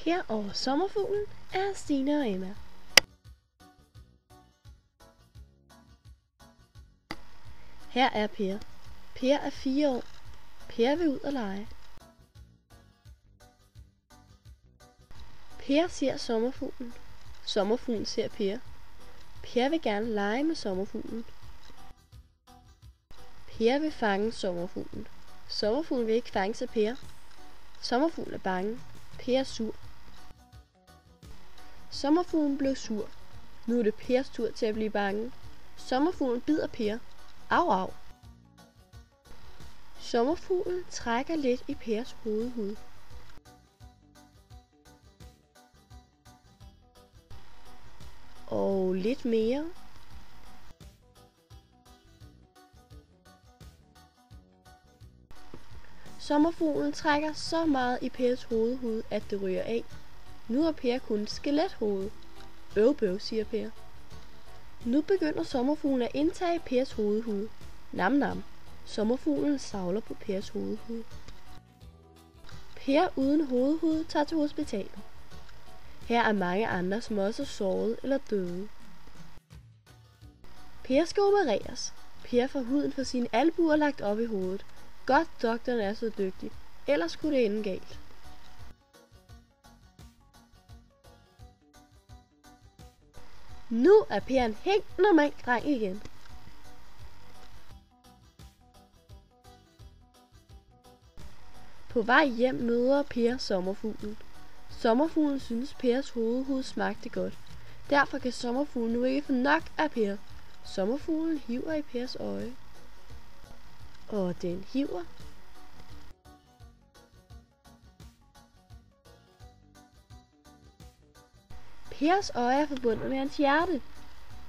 Per og sommerfuglen er Stine og Emma. Her er Per. Per er 4 år. Per vil ud og lege. Per ser sommerfuglen. Sommerfuglen ser Per. Per vil gerne lege med sommerfuglen. Per vil fange sommerfuglen. Sommerfuglen vil ikke fange sig Per. Sommerfuglen er bange. Per er sur. Sommerfuglen blev sur. Nu er det Pers tur til at blive bange. Sommerfuglen bider Per. Au au. Sommerfuglen trækker lidt i Pers hovedhud. Og lidt mere. Sommerfuglen trækker så meget i Pers hovedhud, at det ryger af. Nu er Per kun skelethoved. Bøv, siger Per. Nu begynder sommerfuglen at indtage Pers hovedhud. Nam nam. Sommerfuglen savler på Pers hovedhud. Per uden hovedhud tager til hospitalet. Her er mange andre, som også er såret eller døde. Per skal opereres. Per får huden fra sine albuer lagt op i hovedet. Godt doktoren er så dygtig, ellers skulle det ende galt. Nu er Per en helt normal dreng igen. På vej hjem møder Per sommerfuglen. Sommerfuglen synes Pers hovedhud smagte godt. Derfor kan sommerfuglen nu ikke få nok af Per. Sommerfuglen hiver i Pers øje. Og den hiver. Pers øje er forbundet med hans hjerte.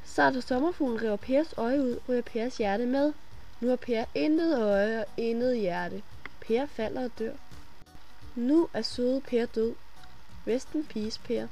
Så da sommerfuglen river Pers øje ud, ryger Pers hjerte med. Nu har Per intet øje og intet hjerte. Per falder og dør. Nu er søde Per død. Rest in peace, Per.